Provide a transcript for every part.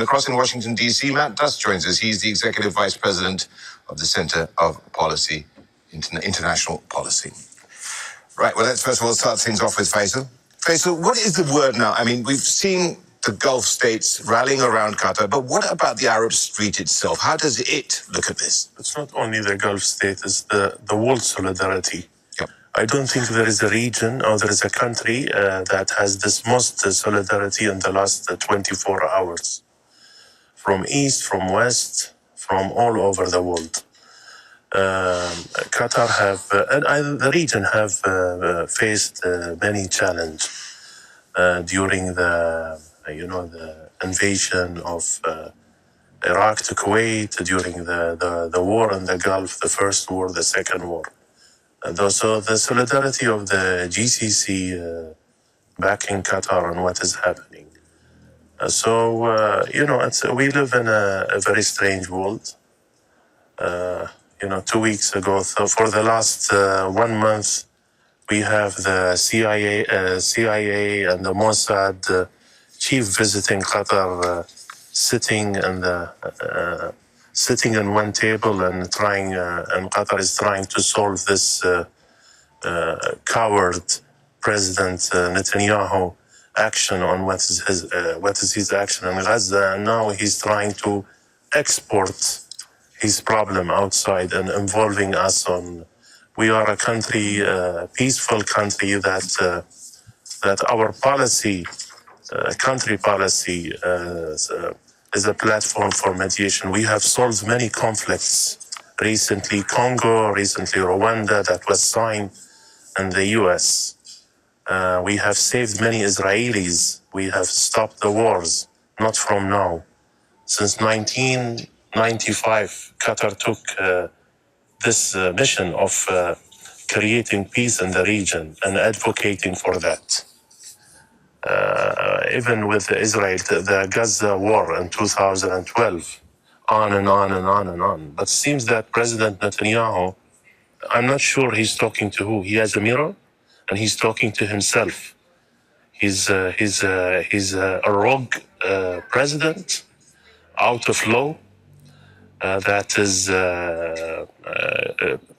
Across in Washington, D.C., Matt Duss joins us. He's the Executive Vice President of the Center of Policy, International Policy. Right, well, let's first of all start things off with Faisal. Faisal, what is the word now? I mean, we've seen the Gulf states rallying around Qatar, but what about the Arab street itself? How does it look at this? It's not only the Gulf state, it's the world solidarity. Yep. I don't think there is a region or there is a country that has this most solidarity in the last 24 hours. From east, from west, from all over the world. Qatar have, and the region have faced many challenges during the invasion of Iraq to Kuwait, during the war in the Gulf, the first war, the second war. And also the solidarity of the GCC backing Qatar on what is happening. We live in a very strange world. 2 weeks ago, so for the last 1 month, we have the CIA and the Mossad chief visiting Qatar, sitting in one table and Qatar is trying to solve this coward President Netanyahu action on what is his action in Gaza, and now he's trying to export his problem outside and involving us on. We are a country, a peaceful country that our policy, country policy, is a platform for mediation. We have solved many conflicts. Recently Congo, recently Rwanda, that was signed in the US. We have saved many Israelis. We have stopped the wars, not from now. Since 1995, Qatar took this mission of creating peace in the region and advocating for that. Even with Israel, the Gaza war in 2012, on and on and on and on. But it seems that President Netanyahu, I'm not sure he's talking to who. He has a mirror, and he's talking to himself. He's a rogue president, out of law, that is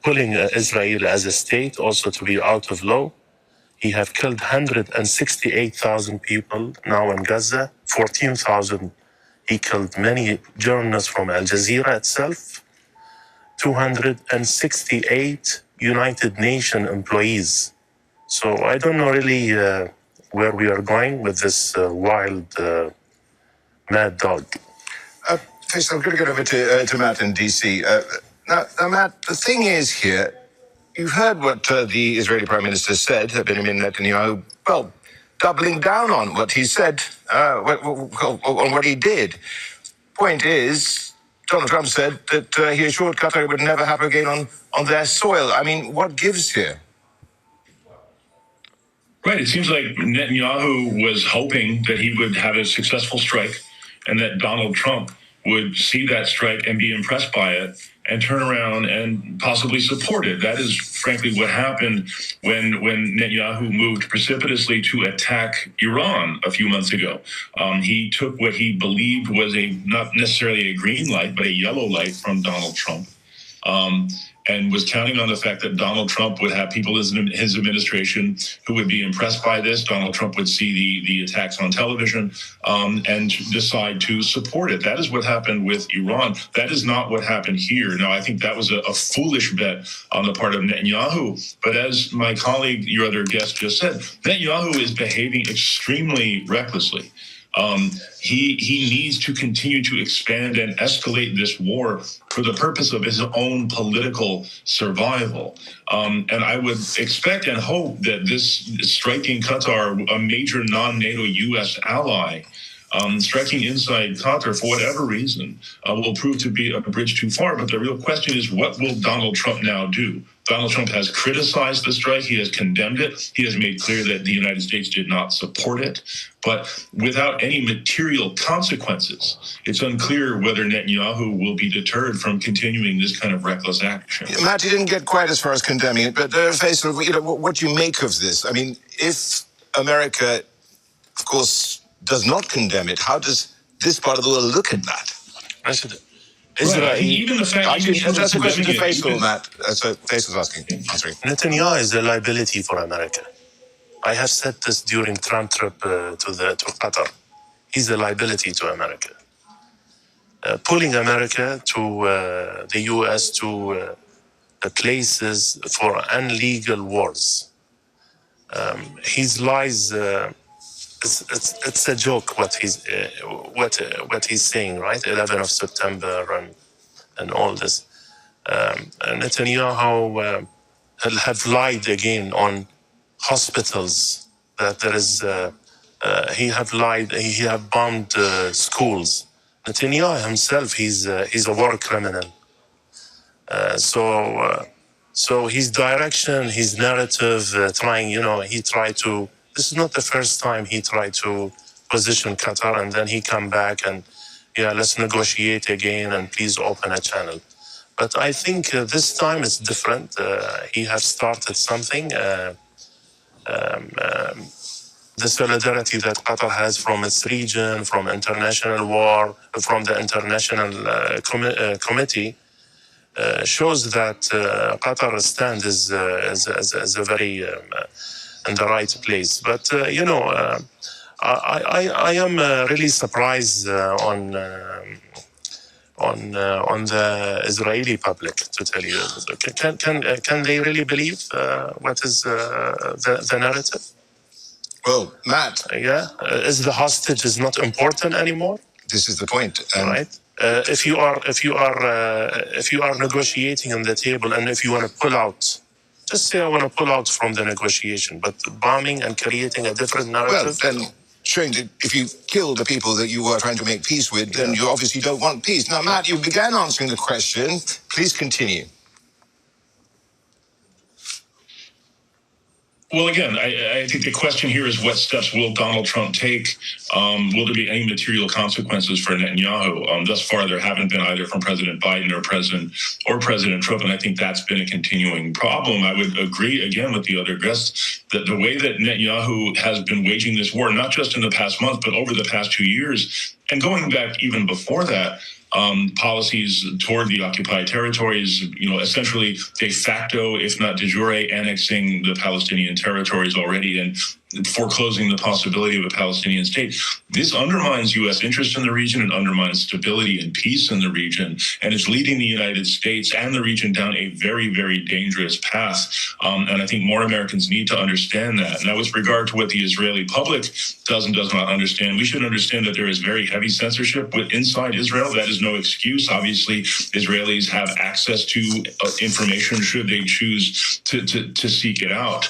pulling Israel as a state also to be out of law. He have killed 168,000 people now in Gaza, 14,000. He killed many journalists from Al Jazeera itself, 268 United Nations employees. So I don't know really where we are going with this wild, mad dog. Faisal, I'm going to go over to Matt in D.C. Now, Matt, the thing is here, you've heard what the Israeli Prime Minister said, Benjamin Netanyahu, well, doubling down on what he said, on what he did. Point is, Donald Trump said that he assured Qatar it would never happen again on their soil. I mean, what gives here? Right. It seems like Netanyahu was hoping that he would have a successful strike and that Donald Trump would see that strike and be impressed by it and turn around and possibly support it. That is, frankly, what happened when Netanyahu moved precipitously to attack Iran a few months ago. He took what he believed was not necessarily a green light, but a yellow light from Donald Trump. And was counting on the fact that Donald Trump would have people in his administration who would be impressed by this. Donald Trump would see the attacks on television and decide to support it. That is what happened with Iran. That is not what happened here. Now, I think that was a foolish bet on the part of Netanyahu. But as my colleague, your other guest just said, Netanyahu is behaving extremely recklessly. He needs to continue to expand and escalate this war for the purpose of his own political survival. And I would expect and hope that this striking Qatar, a major non-NATO U.S. ally, striking inside Qatar for whatever reason will prove to be a bridge too far. But the real question is, what will Donald Trump now do? Donald Trump has criticized the strike. He has condemned it. He has made clear that the United States did not support it. But without any material consequences, it's unclear whether Netanyahu will be deterred from continuing this kind of reckless action. Matt, you didn't get quite as far as condemning it, but Faisal, what do you make of this? I mean, if America, of course, does not condemn it, how does this part of the world look at that? I said, Right. I think even the fact Actually, even that's a question to condemning it, Faisal, even- Matt. So Faisal's answering. Netanyahu is a liability for America. I have said this during Trump trip to Qatar. He's a liability to America. Pulling America to the U.S. to places for unlegal wars. His lies. It's a joke what he's saying, right? 11th of September and all this. Netanyahu have lied again on hospitals, that there is he have lied, he have bombed schools. Netanyahu himself, he's a war criminal. So his direction, his narrative, he tried to. This is not the first time he tried to position Qatar, and then he come back and let's negotiate again and please open a channel. But I think this time it's different. He has started something. The solidarity that Qatar has from its region, from international war, from the international committee, shows that Qatar's stand is a very in the right place. But I am really surprised on the Israeli public, to tell you. Can they really believe what is the narrative? Well, Matt, Is the hostage is not important anymore? this is the point, Right? If you are negotiating on the table, and if you want to pull out, just say I want to pull out from the negotiation, but bombing and creating a different Well, narrative. then showing that if you kill the people that you were trying to make peace with, then you obviously don't want peace. Now, Matt, you began answering the question. Please continue. Well, again, I think the question here is what steps will Donald Trump take? Will there be any material consequences for Netanyahu? Thus far, there haven't been either from President Biden or President Trump, and I think that's been a continuing problem. I would agree again with the other guests that the way that Netanyahu has been waging this war, not just in the past month, but over the past 2 years, and going back even before that, policies toward the occupied territories, essentially de facto, if not de jure, annexing the Palestinian territories already and foreclosing the possibility of a Palestinian state. This undermines U.S. interest in the region and undermines stability and peace in the region, and it's leading the United States and the region down a very, very dangerous path. And I think more Americans need to understand that. Now, with regard to what the Israeli public does and does not understand, we should understand that there is very heavy censorship inside Israel. That is no excuse. Obviously, Israelis have access to information should they choose to seek it out.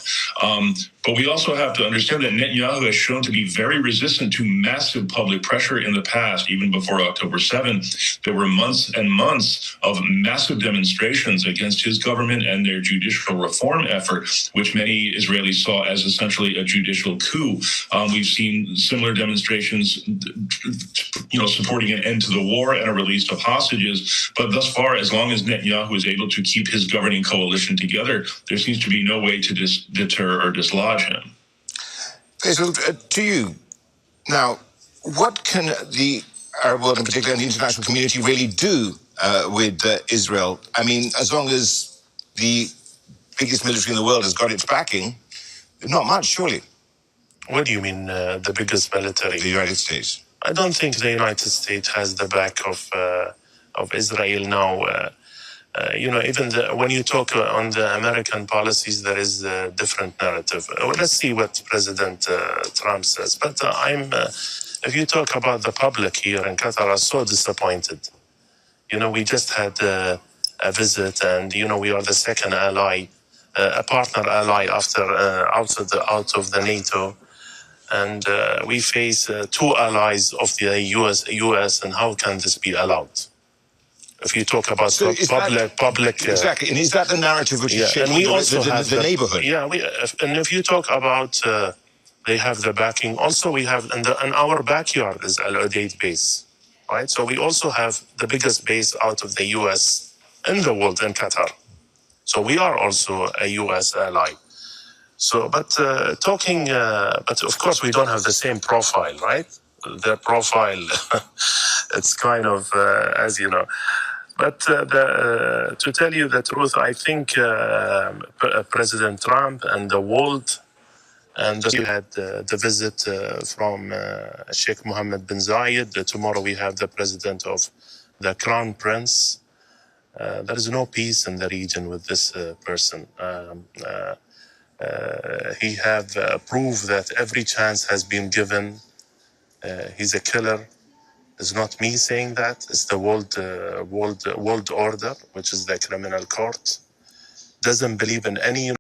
But we also have to understand that Netanyahu has shown to be very resistant to massive public pressure in the past, even before October 7th. There were months and months of massive demonstrations against his government and their judicial reform effort, which many Israelis saw as essentially a judicial coup. We've seen similar demonstrations, supporting an end to the war and a release of hostages. But thus far, as long as Netanyahu is able to keep his governing coalition together, there seems to be no way to deter or dislodge him. Faisal, to you. Now, what can the Arab world, in particular, and the international community really do with Israel? I mean, as long as the biggest military in the world has got its backing, not much, surely. What do you mean, the biggest military? The United States. I don't think the United States has the back of Israel now. Even when you talk on the American policies, there is a different narrative. Let's see what President Trump says. But if you talk about the public here in Qatar, I'm so disappointed. We just had a visit, and we are the second ally, a partner ally after out of the NATO, and we face two allies of the US, and how can this be allowed? If you talk about public, exactly, and is that the narrative which is shaping the neighborhood? Yeah, and if you talk about they have the backing. Also, we have in our backyard is Al Udeid base, right? So we also have the biggest base out of the U.S. in the world in Qatar. So we are also a U.S. ally. So, but of course, we don't have the same profile, right? their profile. It's kind of, as you know. But to tell you the truth, I think President Trump and the world, and we had the visit from Sheikh Mohammed bin Zayed. Tomorrow we have the president of the Crown Prince. There is no peace in the region with this person. He have proved that every chance has been given. He's a killer. It's not me saying that. It's the world order, which is the criminal court. Doesn't believe in any